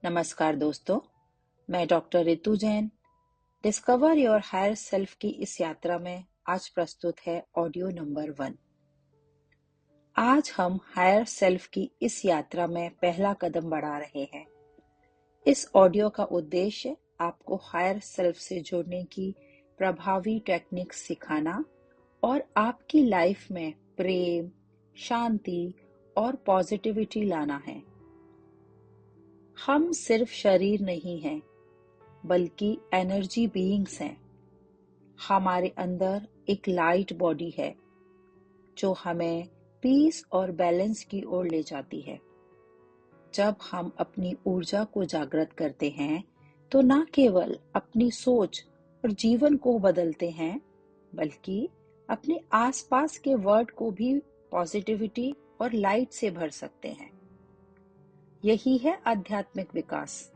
नमस्कार दोस्तों, मैं doctor Ritu Jain. Discover your higher self की इस यात्रा में आज प्रस्तुत है ऑडियो नंबर 1। आज हम हायर सेल्फ की इस यात्रा में पहला कदम बढ़ा रहे हैं। इस ऑडियो का उद्देश्य आपको हायर सेल्फ से जुड़ने की प्रभावी टेक्निक सिखाना और आपकी लाइफ में प्रेम, शांति और पॉजिटिविटी लाना है। हम सिर्फ शरीर नहीं हैं, बल्कि एनर्जी बीइंग्स हैं। हमारे अंदर एक लाइट बॉडी है जो हमें पीस और बैलेंस की ओर ले जाती है। जब हम अपनी ऊर्जा को जागृत करते हैं तो न केवल अपनी सोच और जीवन को बदलते हैं, बल्कि अपने आसपास के वर्ल्ड को भी पॉजिटिविटी और लाइट से भर सकते हैं। यही है आध्यात्मिक विकास।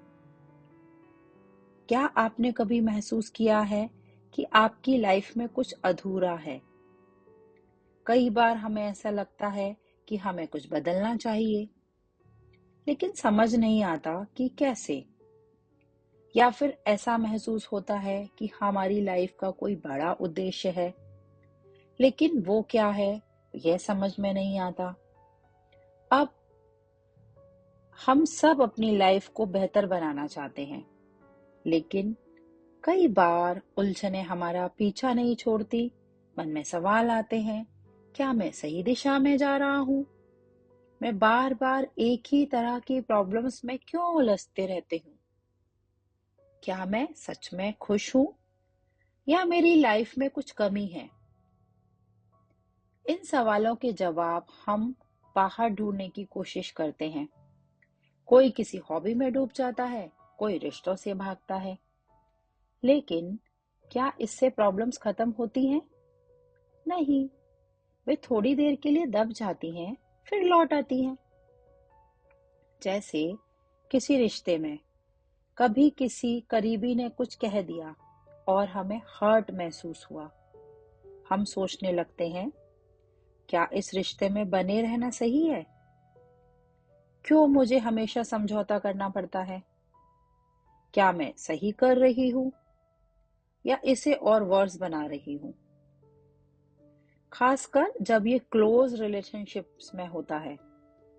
क्या आपने कभी महसूस किया है कि आपकी लाइफ में कुछ अधूरा है? कई बार हमें ऐसा लगता है कि हमें कुछ बदलना चाहिए, लेकिन समझ नहीं आता कि कैसे। या फिर ऐसा महसूस होता है कि हमारी लाइफ का कोई बड़ा उद्देश्य है, लेकिन वो क्या है यह समझ में नहीं आता। अब हम सब अपनी लाइफ को बेहतर बनाना चाहते हैं, लेकिन कई बार उलझने हमारा पीछा नहीं छोड़ती। मन में सवाल आते हैं, क्या मैं सही दिशा में जा रहा हूँ? मैं बार बार एक ही तरह की प्रॉब्लम्स में क्यों उलझते रहते हूँ? क्या मैं सच में खुश हूँ या मेरी लाइफ में कुछ कमी है? इन सवालों के जवाब हम बाहर ढूंढने की कोशिश करते हैं। कोई किसी हॉबी में डूब जाता है, कोई रिश्तों से भागता है। लेकिन क्या इससे प्रॉब्लम्स खत्म होती हैं? नहीं, वे थोड़ी देर के लिए दब जाती हैं, फिर लौट आती हैं। जैसे किसी रिश्ते में कभी किसी करीबी ने कुछ कह दिया और हमें हर्ट महसूस हुआ। हम सोचने लगते हैं, क्या इस रिश्ते में बने रहना सही है? क्यों मुझे हमेशा समझौता करना पड़ता है? क्या मैं सही कर रही हूँ या इसे और वर्स बना रही हूँ? खासकर जब ये क्लोज रिलेशनशिप्स में होता है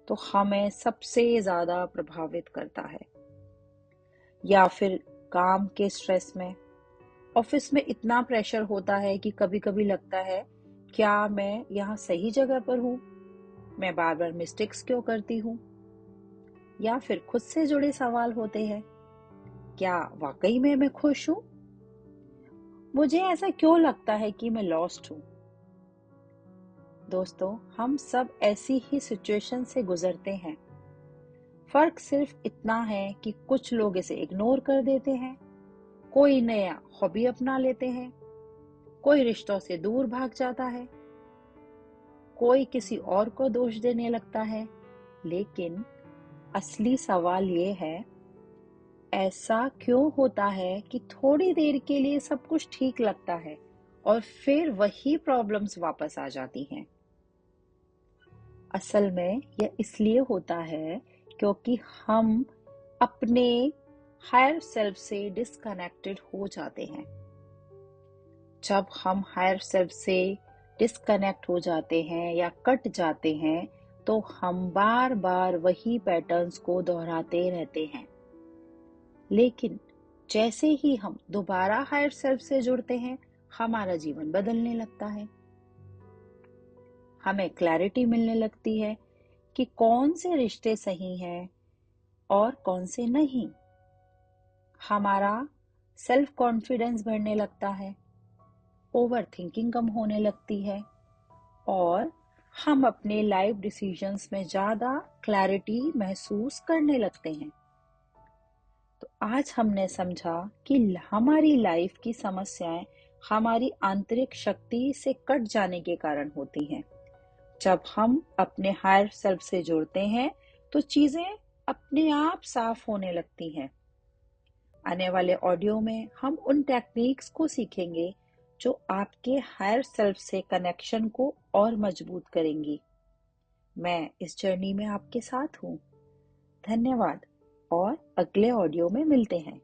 तो हमें सबसे ज्यादा प्रभावित करता है। या फिर काम के स्ट्रेस में, ऑफिस में इतना प्रेशर होता है कि कभी कभी लगता है, क्या मैं यहाँ सही जगह पर हूँ? मैं बार बार मिस्टेक्स क्यों करती हूँ? या फिर खुद से जुड़े सवाल होते हैं, क्या वाकई में मैं खुश हूँ? मुझे ऐसा क्यों लगता है कि मैं लॉस्ट हूँ? दोस्तों, हम सब ऐसी ही सिचुएशन से गुजरते हैं। फर्क सिर्फ इतना है कि कुछ लोग इसे इग्नोर कर देते हैं, कोई नया हॉबी अपना लेते हैं, कोई रिश्तों से दूर भाग जाता है, कोई किसी और को दोष देने लगता है। लेकिन असली सवाल ये है, ऐसा क्यों होता है कि थोड़ी देर के लिए सब कुछ ठीक लगता है और फिर वही प्रॉब्लम्स वापस आ जाती हैं? असल में यह इसलिए होता है क्योंकि हम अपने हायर सेल्फ से डिस्कनेक्टेड हो जाते हैं। जब हम हायर सेल्फ से डिस्कनेक्ट हो जाते हैं या कट जाते हैं तो हम बार बार वही पैटर्न्स को दोहराते रहते हैं। लेकिन जैसे ही हम दोबारा हायर सेल्फ से जुड़ते हैं, हमारा जीवन बदलने लगता है। हमें क्लैरिटी मिलने लगती है कि कौन से रिश्ते सही हैं और कौन से नहीं। हमारा सेल्फ कॉन्फिडेंस बढ़ने लगता है, ओवर थिंकिंग कम होने लगती है और हम अपने लाइफ डिसीजंस में ज्यादा क्लैरिटी महसूस करने लगते हैं। तो आज हमने समझा कि हमारी लाइफ की समस्याएं हमारी आंतरिक शक्ति से कट जाने के कारण होती हैं। जब हम अपने हायर सेल्फ से जुड़ते हैं तो चीजें अपने आप साफ होने लगती हैं। आने वाले ऑडियो में हम उन टेक्निक्स को सीखेंगे जो आपके हायर सेल्फ से कनेक्शन को और मजबूत करेंगी। मैं इस जर्नी में आपके साथ हूँ। धन्यवाद। और अगले ऑडियो में मिलते हैं।